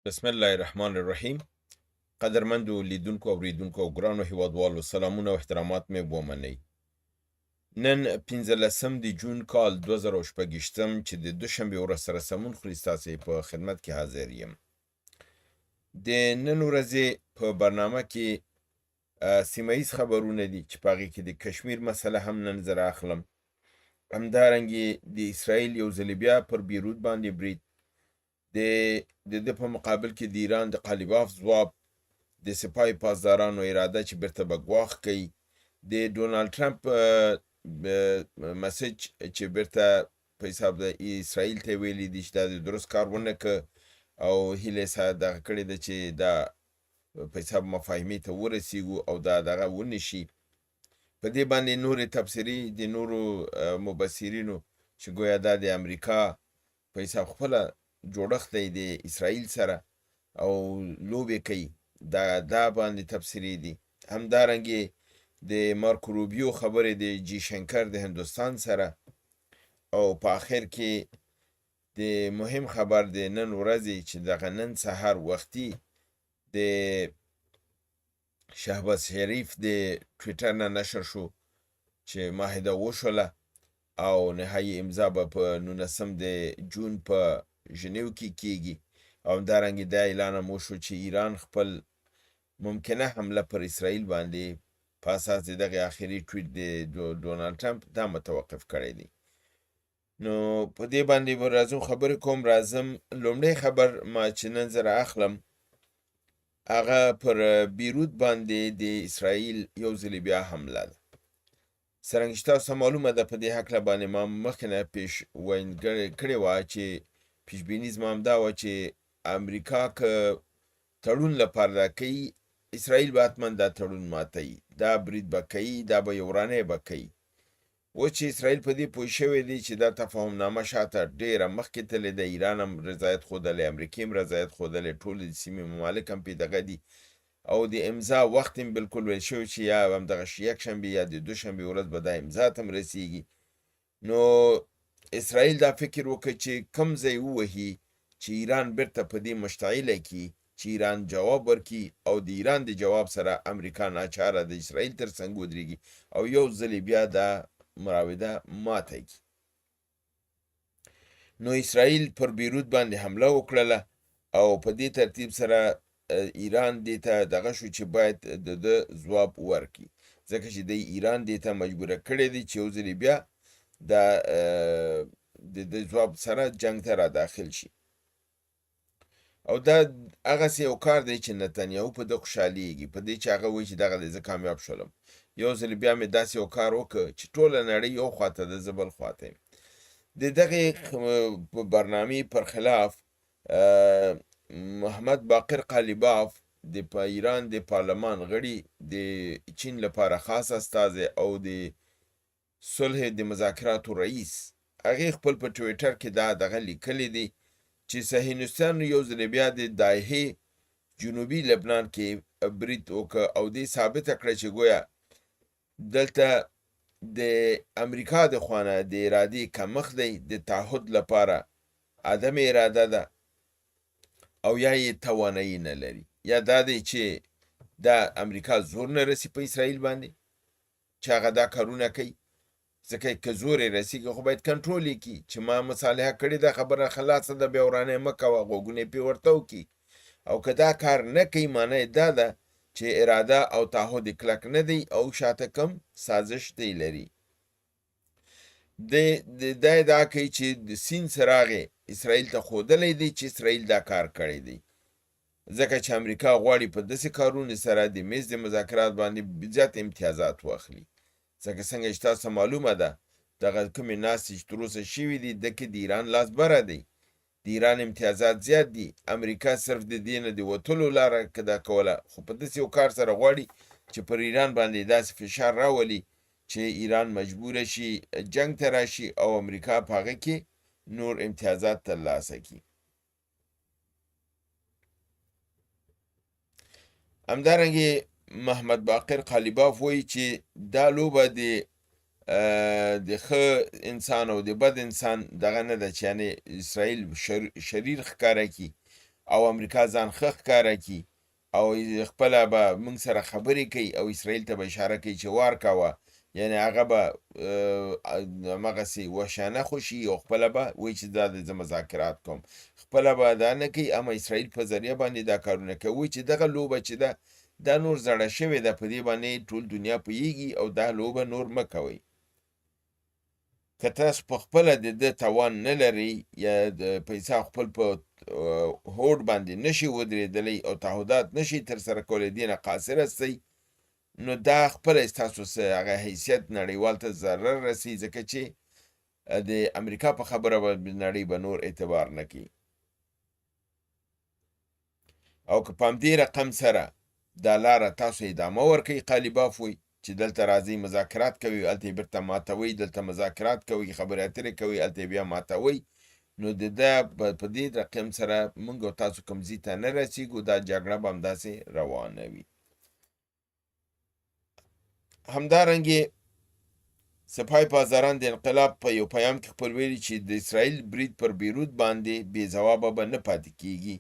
بسم الله الرحمن الرحیم. قدرمندو لیدونکو اوریدونکو او ګرانو هیوادوالو سلامونه او احترامات مې ومنئ. نن 15 د جون کال 2026 چې د دوشنبې ورځ سره سمون خوري ستاسې په خدمت کې حاضر یم. د نن ورځې په برنامه کې سیمه ایز خبرونه دي چې په هغې کې د کشمیر مسله هم نن زه راخلم. همدارنګې د اسرائیل یو ځلې بیا پر بیروت باندې برید، د په مقابل کې د ایران د قالیباف ځواب، د سپاه پاسدارانو اراده چې بیرته به ګواښ کوي، د ډونالد ټرمپ مسج چې بیرته په حساب د اسرائیل ته ویلي دي چې دا د درست کار ونه که او هیله یې دغه کړې ده چې دا په حساب مفاهمې ته ورسیږو او دا دغه ونشي. په دې باندې نورې تبصرې د نورو مبصرینو چې ګویا دا د امریکا په حساب خپله جوړښت دی د اسرائیل سره او لوبې کوي، دا باندې تبصرې دي. همدارنګې د مارکو روبیو خبرې د جی شنکر د هندوستان سره، او په آخر کې د مهم خبر د نن ورځې چې دغه نن سهار وختي د شهباز شریف د ټویټر نه نشر شو چې معاهده وشوله او نهایي امضا به په 19 د جون په ژنیو کې کیږي. او همدارنګې دا اعلان هم وشو چې ایران خپل ممکنه حمله پر اسرائیل باندې په اساس د دغه آخري ټویټ د ډونالد ټرمپ دا متوقف کړی دی. نو په دې باندې به راځم خبرې کوم. راځم لومړی خبر ما چې نن زه رااخلم هغه پر بیروت باندې د اسرائیل یو ځلې بیا حمله ده. څرنګه چې تاسو معلومه ده په دې هکله باندې ما مخکې نه پیش وینا کړې وه چې پیشبیني زما همدا وه چې امریکا که تړون لپاره کوي، اسرائیل به حتما دا تړون ماتوي، دا برید به کوي، دا به یو ورانی به کوي. اوس چې اسرائیل په دې پوه شوی دی چې دا تفاهم نامه شاته ډېره مخکې تللې ده، ایران هم رضایت ښودلی، امریکې هم رضایت ښودلی، ټول د سیمې ممالک هم پې دغه دي او د امضا وخت هم بالکل ویل شوی چې یا همدغه یکشنبې یا د دوشنبې ورځ به دا امضا ته هم رسیږي. نو اسرائیل دا فکر وکړ چې کوم ځای ووهي چې ایران بیرته په دې مشتعله کړي چې ایران جواب ورکړي او د ایران د جواب سره امریکا ناچاره د اسرائیل تر څنګ ودرېږي او یو ځلې بیا دا مراوده ماته کړي. نو اسرائیل پر بیروت باندې حمله وکړله او په دې ترتیب سره ایران دې ته دغه شو چې باید د ځواب ورکړي، ځکه چې د ایران دې ته مجبوره کړی دی چې یو ځلې بیا د ځواب سره جنگ ته را داخل شي. او دا هغسې یو کار دی چې نتنیاهو په ده خوشحالیږي، په دې چې هغه وایي چې دغه دی زه کامیاب شولم. یو ځل بیا مې داسې یو کار وکړ چې ټوله نړۍ یو خواته ده، زه بل خواته یم. د دغې برنامې پر خلاف محمد باقر قالیباف د ایران د پارلمان غړي، د چین لپاره خاص استازی او د صلح د مذاکراتو رئیس، هغې خپل په ټویټر کې دا دغه لیکلی دی چې صهیونیستانو یو ځل بیا د دایحې جنوبي لبنان کې برید وکړ او دې ثابته کړه چې ګویا دلته د امریکا د خوانه د ارادې کمښت دی، د تعهد لپاره عدم اراده ده او یا یې توانایي نه لري، یا دا دی چې دا امریکا زور نه رسي په اسرائیل باندې چې هغه دا کارونه کوي، ځکه که زور یې رسېږي خو باید کنټرول یې کړي چې ما مصالحه کړې ده، خبره خلاصه ده، بیا ورانی مه کوه، غوږونه یې پرې ورته وکړي. او که دا کار نه کوي معنی یې دا ده چې اراده او تعهد یې کلک نه دی او شاته کم سازش دی لري. دا ادعا کوي چې د سیند څراغ یې اسرائیل ته ښودلی دی چې اسرائیل دا کار کړی دی، ځکه چې امریکا غواړي په داسې کارونو سره د میز د مذاکرات باندې زیات امتیازات واخلي. ځکه څنګه چې تاسو معلومه ده دغه کومې ناستې چې تراوسه شوي دي دکې د ایران لاس بره دی، د ایران امتیازات زیات دي، امریکا صرف د دې نه د وتلو لاره کده کوله، خو په داسې یو کار سره غواړي چې پر ایران باندې داسې فشار راولي چې ایران مجبوره شي جنگ ته راشي او امریکا په هغه کې نور امتیازات ترلاسه کړي. همدارنګې محمد باقر قالیباف وایي چې دا لوبه د ښه انسان او د بد انسان دغه نه ده چې یعنې اسرائیل شریر ښکاره کړي او امریکا ځان ښه ښکاره کړي او خپله به موږ سره خبرې کوي او اسرائیل ته به اشاره کوي چې وار کوه، یعنې هغه به همغسې وحشیانه خو شي او خپله به وایي چې دا زه مذاکرات کوم، خپله به دا نه کوي، اما اسرائیل په ذریعه باندې دا کارونه کوي چې دغه لوبه چې ده دا نور زړه شوې ده، په دې باندې ټول دنیا پوهېږي او دا لوبه نور مه کوئ. که تاسو په خپله د ده توان نه لرئ یا د پیسه خپل په هوډ باندې نشي ودرېدلی او تعهدات نشي ترسره کولی، دې نه قاصر هستئ، نو دا خپله ستاسو هغه حیثیت نړیوال ته ضرر رسي، ځکه چې د امریکا په خبره به نړۍ به نور اعتبار نه کوي. او که په همدې رقم سره دا لاره تاسو ادامه ورکوئ، قالیباف وایي چې دلته راځئ مذاکرات کوي، هلته یې بیرته ماتوئ، دلته مذاکرات کوي، خبرې اترې کوي، هلته یې بیا ماتوئ، نو د ده په دې رقم سره موږ او تاسو کوم ځای ته نه رسېږو، دا جګړه به همداسې روانه وي. همدارنګې سپاه پاسداران د انقلاب په یو پیام کې خپل ویلي چې د اسرائیل برید پر بیروت باندې بې ځوابه به نه پاتې کیږي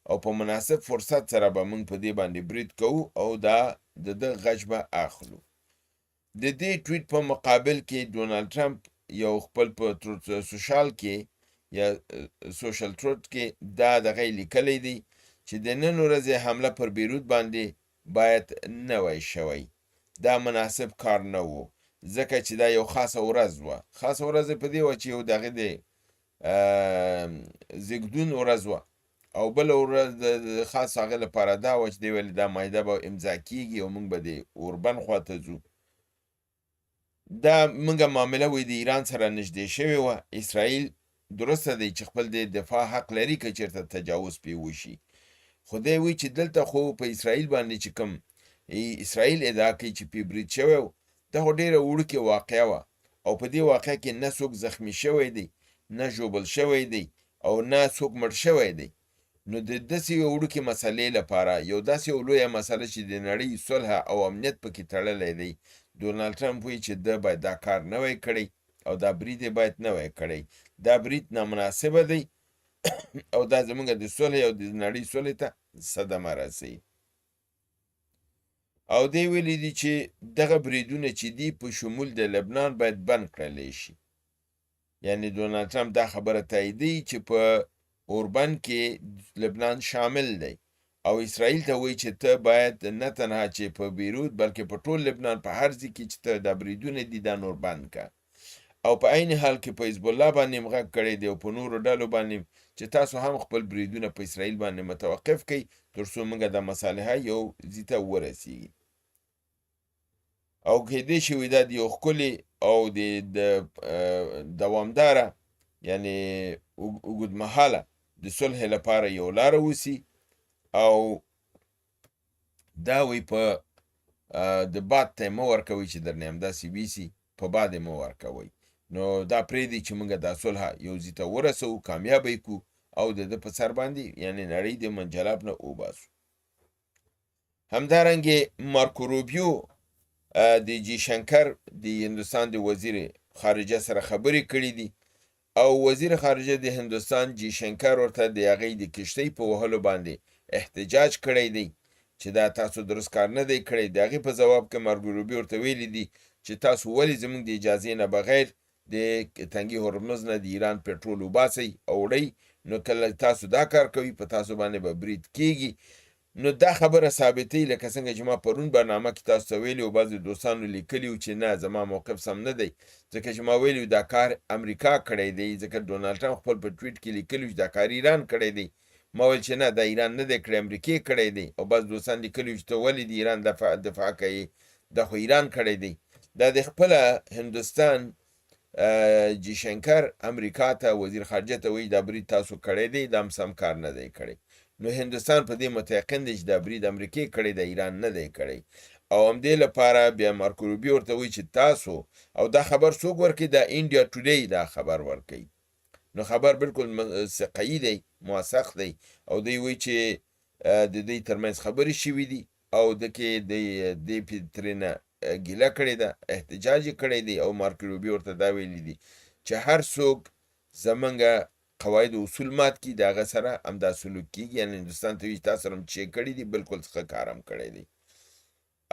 او په مناسب فرصت سره به موږ په دې باندې برید کوو او دا د ده غږ به اخلو. د دې ټویټ په مقابل کې ډونالد ټرمپ یو خپل په سوشال کې یا سوشل ټروت کې دا دغه لیکلی دی چې د نن ورځې حمله پر بیروت باندې باید نه وای شوی، دا مناسب کار نه و، ځکه چې دا یو خاصه ورځ وه. خاصه ورځ په دې وه چې یو دغه د زیږدون ورځ وه او بله ورځ د خاص هغه لپاره دا وه چې دی ویل دا معاهده به امضا کېږي او موږ به د اوربن خواته ځو. دا موږ معامله وایي د ایران سره نږدې شوې وه. اسرائیل درسته دی چې خپل د دفاع حق لري که چېرته تجاوز پرې وشي، خو دی وایي چې دلته خو په اسرائیل باندې چې کوم اسرائیل ادعا کوي چې پرې برید شوی و، دا خو ډېره وړوکې واقعه وه او په دې واقعه کې نه څوک زخمي شوی دی، نه ژوبل شوی دی او نه څوک مړ شوی دی. نو د داسې یو وړوکې مسلې لپاره یو داسې یو لویه مسله چې د نړۍ صلح او امنیت پکې تړلی دی، ډونالد ټرمپ وایي چې ده باید دا کار نه وای کړی او دا برید یې باید نه وای کړی، دا برید نامناسبه دی او دا زموږ د صلح او د نړۍ صلح ته صدمه رسوي. او دی ویلی دی چې دغه بریدونه چې دي په شمول د لبنان باید بند کړلی شي. یعنی ډونالد ټرمپ دا خبره تاییدوي چې په اوربن کې لبنان شامل دی او اسرائیل ته وایي چې ته باید نه تنها چې په بیروت بلکې په ټول لبنان په هر ځای کې چې ته دا بریدونه دي دا نور بند که. او په عین حال کې په حزب الله باندې هم غږ کړی دی او په نورو ډلو باندې چې تاسو هم خپل بریدونه په اسرائیل باندې متوقف کړئ تر څو موږ د مصالحه یو ځای ته ورسیږي. او کېدای شي دا د یو ښکلي او د دوامداره یعنې اوږدمهاله د صلح لپاره یو لاره اوسي او دا وی په د باد ته یې مه ورکوئ چې درنه همداسې ویسي، په باد یې مه ورکوئ. نو دا پرېږدئ چې موږ دا صلح یو ځای ته ورسوو، کامیابه یې کړو او د ده په سر باندې یعنې نړۍ د منجلاب نه وباسو. همدارنګې مارکو روبیو د جي شنکر د هندوستان د وزیر خارجه سره خبرې کړي دي او وزیر خارجه د هندوستان جي شنکر ورته د هغې د کښتۍ په وهلو باندې احتجاج کړی دی چې دا تاسو درست کار نه دی کړی. د هغې په ځواب کې مارکو روبیو ورته ویلي دي چې تاسو ولې زموږ د اجازې نه بغیر د تنګي هرمز نه د ایران پټرول وباسئ او وړئ، نو کله تاسو دا کار کوئ په تاسو باندې به برید کېږي. نو دا خبره ثابتوي لکه څنګه چې ما پرون برنامه کې تاسو ته ویلي و، بعضې دوستانو لیکلي و چې نه زما موقف سم نه دی، ځکه چې ما ویلي دا کار امریکا کړی دی، ځکه ډونالد ټرمپ خپل په ټویټ کې لیکلي چې دا کار ایران کړی دی. ما ویل چې نه دا ایران نه دی کړی، امریکې کړی دی. او بعض دوستان لیکلي چې ته ولې د ایران دفاع کوي، دا خو ایران کړی دی. دا د خپله هندوستان جي شنکر امریکا ته وزیر خارجه ته وایي دا برید تاسو کړی دی، دا هم سم کار نه دی کړی. نو هندوستان په دې متیقن دی چې دا برید امریکې کړی دی، ایران نه دی کړی. او همدې لپاره بیا مارکو روبیو ورته وایي چې تاسو او دا خبر څوک ورکوي، دا انډیا ټوډی دا خبر ورکوي. نو خبر بالکل ثقه‌ای دی، موثق دی او دوی وایي چې د دوی ترمنځ خبرې شوي دي او دکې دی ترېنه ګیله کړې ده، احتجاج یې کړی دی. او مارکو روبیو ورته دا ویلي دي چې هر څوک زمونږ قواعد او اصول مات کړي د هغه سره همدا سلوک کېږي. یعنې هندوستان ته وایي تاسو سره هم چې کړي دي بلکل څه کار هم کړی دی.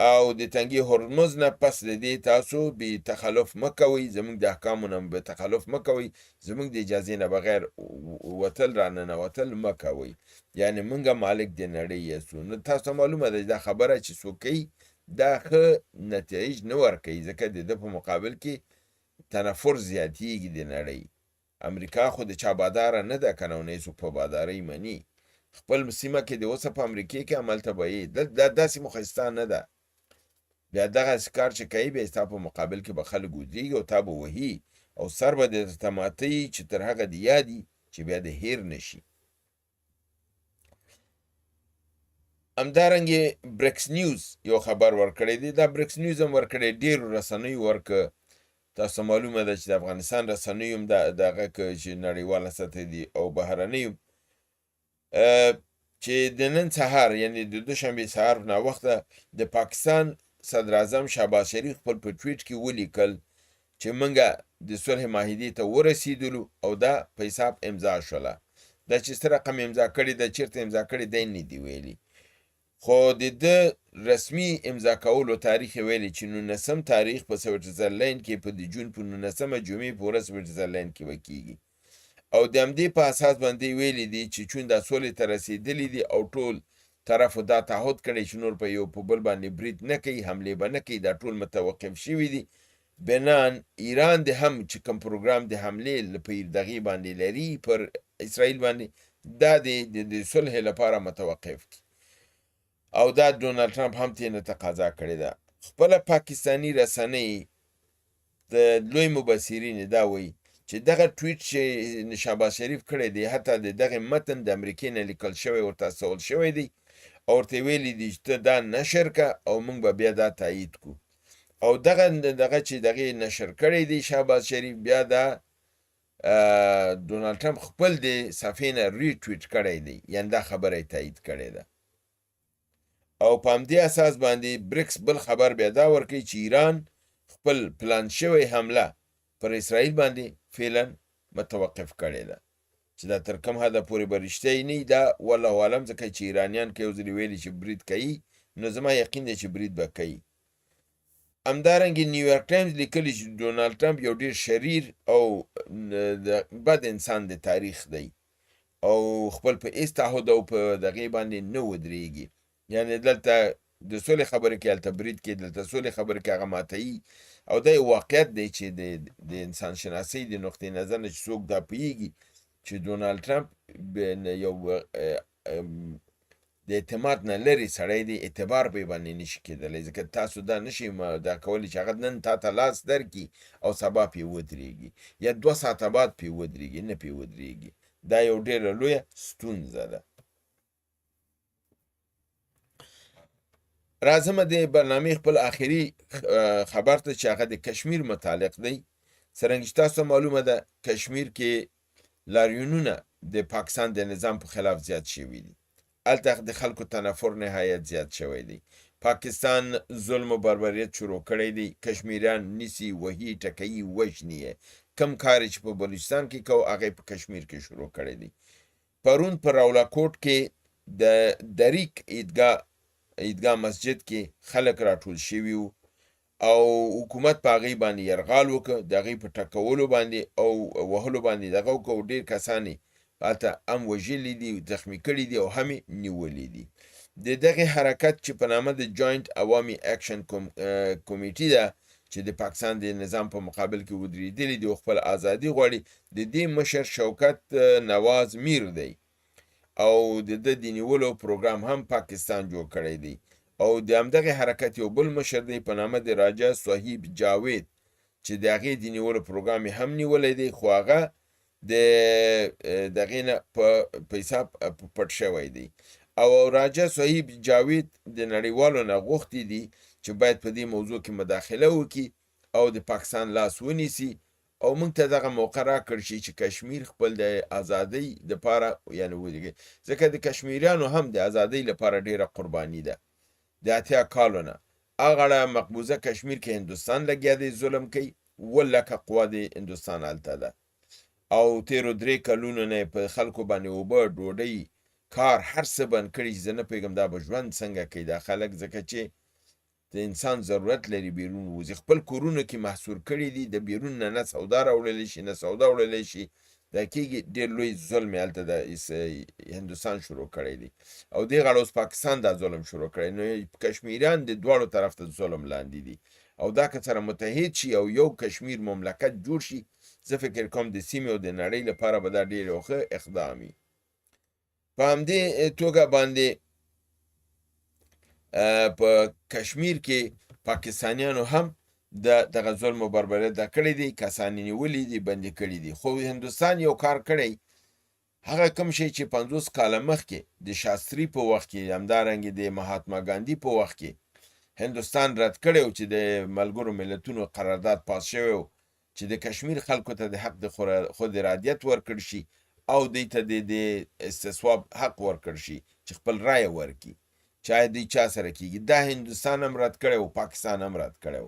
او د تنګي هرمز نه پس د دې تاسو بې تخلف مه کوئ، زموږ د احکامو نه بې تخلف مه کوئ، زموږ د اجازې نه بغیر وتل را ننوتل مه کوئ، یعنې موږ مالک د نړۍ یاستو. نو تاسو ته معلومه ده دا خبره چې څوک کوي دا ښه نتایج نه ورکوي، ځکه د ده په مقابل کې تنفر زیاتیږي د نړۍ. امریکا خو د چا باداره نه ده که نه، نه څوک په بادارۍ مني. خپل سیمه کې د اوسه په امریکې کې هملته به یې دا داسې مخسته نه ده. بیا دغسې کار چې کوي بیا ستا په مقابل کې به خلک ودرېږي او تا به وهي او سر به درته ماتوي چې تر هغه د یادي چې بیا د هیر نه شي. همدارنګې برکس نیوز یو خبر ورکړی دی. دا برکس نیوز هم ورکړی، ډېرو رسنیو ورکړه. تاسو معلومه ده چې د افغانستان رسنیو هم دغه چې نړیواله سطح دي او بهرنیو، چې د نن سهار یعنې د دوشنبې سهار ناوخته د پاکستان صدر اعظم شهباز شریف خپل په ټویټ کې ولیکل چې موږ د صلح معاهدې ته ورسېدلو او دا په حساب امضا شوله. دا چې څه رقم امضا کړې ده، چېرته امضا کړې دی نه دي ویلي، خو د ده رسمي امضا کولو تاریخ یې ویلی چې 19 تاریخ په سویټزرلینډ کې په د جون په 19 جمعې په ورځ سویټزرلینډ کې به کېږي. او د همدې په اساس باندې ویلی دي چې چون دا سولې ته رسېدلي دي او ټول طرفو دا تعهد کړی چې نور په یو په بل باندې برید نه کوي، حملې به نه کوي، دا ټول متوقف شوي دي. بنان ایران د هم چې کوم پروګرام د حملې په دغې باندې لري پر اسرائیل باندې، دا د صلح لپاره متوقف دي. او دا ډونالډ ټرمپ هم ترېنه تقاضا کړې ده. خپله پاکستاني رسنۍ د لوی مبصرین دا وایي چې دغه ټویټ چې شهباز شریف کړی دی، حتی د دغه متن د امریکې نه لیکل شوی ورته استول شوی دی او ورته ویلي دي چې ته دا نشر که او موږ به بیا دا تایید کړو. او دغه چې دغې نشر کړی دی شهباز شریف، بیا دا ډونالډ ټرمپ خپل د صفحې نه ریټویټ کړی دی، یعنې دا خبره یې تایید کړې ده. او په همدې اساس باندې برکس بل خبر بیا دا ورکوي چې ایران خپل پلان شوی حمله پر اسرائیل باندې فعلا متوقف کړې ده، چې دا تر کوم حده پورې به رښتیا نه وي، دا والله عالم، ځکه چې ایرانیان که یو ځلې ویلي چې برید کوي نو زما یقین دی چې برید به کوي. همدارنګې نیویارک ټایمز لیکلي چې ډونالډ ټرمپ یو ډېر شریر او بد انسان د تاریخ دی او خپل په هېڅ تعهد او په دغې باندې نه ودرېږي. یعنې دلته د سولې خبرې کې هلته برید کې، دلته سولې خبرې کې هغه ماتوي. او دا یو واقعیت دی چې د انسان شناسۍ د نقطې نظر نه چې څوک دا پوهېږي چې ډونالډ ټرمپ یو د اعتماد نه لرې سړی دی، اعتبار به یې باندې نشي کېدلی، ځکه تاسو دا نشئ دا کولی چې هغه نن تا ته لاس درکړي او سبا پرې ودرېږي یا 2 ساعته بعد پرې ودرېږي، نه پرې ودرېږي. دا یو ډېره لویه ستونزه ده. راځم د برنامې خپل آخري خبر ته چې هغه د کشمیر متعلق دی. څرنګه چې تاسو معلومه ده کشمیر کې لاریونونه د پاکستان د نظام په خلاف زیات شوي دي، هلته د خلکو تنفر نهایت زیات شوی دی. پاکستان ظلم و بربریت شروع کړی دی، کشمیریان نیسي، وهي، ټکوي، وژني یې. کم کار چې په بلوچستان کې کو هغه په کشمیر کې شروع کړی دی. پرون په راولاکوټ کې د دریک عیدګاه مسجد کې خلک راټول شوي وو او حکومت په هغې باندې یرغال وکړه، د هغې په ټکولو باندې او وهلو باندې دغه وکړه او ډېر کسان یې هلته هم وژلي دي، زخمي کړي دي او هم یې نیولي دي. د دغې حرکت چې په نامه د جوینټ عوامي اکشن کمیټي ده چې د پاکستان د نظام په مقابل کې ودرېدلي دي او خپل ازادي غواړي، د دې مشر شوکت نواز میر دی او د ده د نیولو پروګرام هم پاکستان جوړ کړی دی. او د همدغې حرکت یو بل مشر دی په نامه د راجا صاحب جاوید چې د هغې د نیولو پروګرام یې هم نیولی دی، خو هغه د دغې نه په حساب پټ شوی دی. او راجا صاحب جاوید د نړیوالو نه غوښتي دي چې باید په دې موضوع کې مداخله وکړي او د پاکستان لاس ونیسي او موږ ته دغه موقع راکړل شي چې کشمیر خپل د ازادۍ دپاره یعنې ولګي، ځکه د کشمیریانو هم د ازادۍ لپاره ډېره قرباني ده. د 80 کالو نه هغه مقبوضه کشمیر کې هندوستان لګیا دی ظلم کوي، 10 لکه قوا د هندوستان هلته ده او تیرو 3 کلونو نه په خلکو باندې اوبه ډوډۍ کار هر څه بند کړي چې زه نه پوهېږم دا به ژوند څنګه کوي دا خلک، ځکه چې د انسان ضرورت لري بیرون ووځي. خپل کورونو کې محصور کړي دي، د بیرون نه سودا راوړلی شي نه سودا وړلی شي. دا کېږي ډېر لوی ظلم یې هلته د هندوستان شروع کړی دی او دې غاړه اوس پاکستان دا ظلم شروع کړی. نو کشمیریان د دواړو طرف ته ظلم لاندې دي او دا که سره متحد شي او یو کشمیر مملکت جوړ شي، زه فکر کوم د سیمې او د نړۍ لپاره به دا ډېر یو ښه اقدام وي. په همدې توګه باندې په کشمیر کې پاکستانیانو هم دغه ظلم او بربریت دا کړی دی، کسان نیولي دي، بندي کړي دي. خو هندوستان یو کار کړی، هغه کوم شی چې 50 کاله مخکې د شاستري په وخت کې، همدارنګې د مهاتما ګاندي په وخت کې هندوستان رد کړی و چې د ملګرو ملتونو قرارداد پاس شوی و چې د کشمیر خلکو ته د حق د خود ارادیت ورکړ شي او دوی ته د استصواب حق ورکړ شي چې خپل رایه ورکړي، چاهے دوی چا سره کېږي. دا هندوستان هم رد کړی و، پاکستان هم رد کړی و.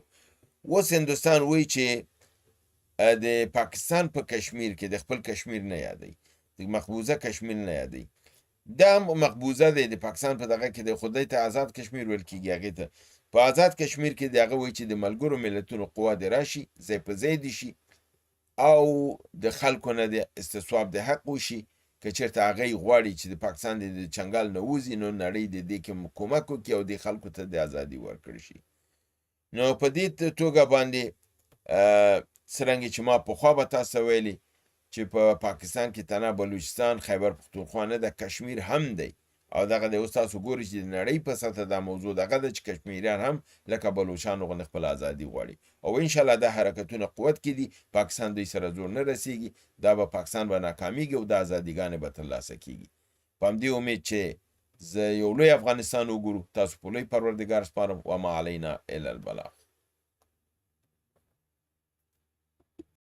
اوس هندوستان وایي چې د پاکستان په کشمیر کې د خپل کشمیر نه یادوي، د مقبوضه کشمیر نه یادوي. دا مقبوضه دی د پاکستان په دغه کې د خدای ته آزاد کشمیر ویل کېږي. هغې ته په آزاد کشمیر کې د هغه وایي چې د ملګرو ملتونو قوا دې راشي، ځای په ځای دې شي او د خلکو نه د استصواب د حق وشي. که چېرته هغه غواړي چې د پاکستان د چنګال نه وځي، نو نړۍ د دې کې کومک وکړي او د خلکو ته د ازادي ورکړي شي. نو په دې توګه باندې څرنګه چې ما پخوا به تاسو ویلي چې په پاکستان کې تنها بلوچستان، خیبر پختونخوا نه ده، کشمیر هم دی او دغه د اوس تاسو ګورئ چې د نړۍ په سطحه دا موضوع دغه ده چې کشمیریان هم لکه بلوچانو غوندې خپل ازادي غواړي او انشاءالله دا حرکتونه قوت کې دي. پاکستان دوی سره زور نه رسیږي، دا به پاکستان به ناکامیږي او د ازادیګانې به ترلاسه کیږي. په همدې امید چې زه یو لوی افغانستان وګورو. تاسو په لوی پروردګار سپارم. وما علینا الا البلاغ.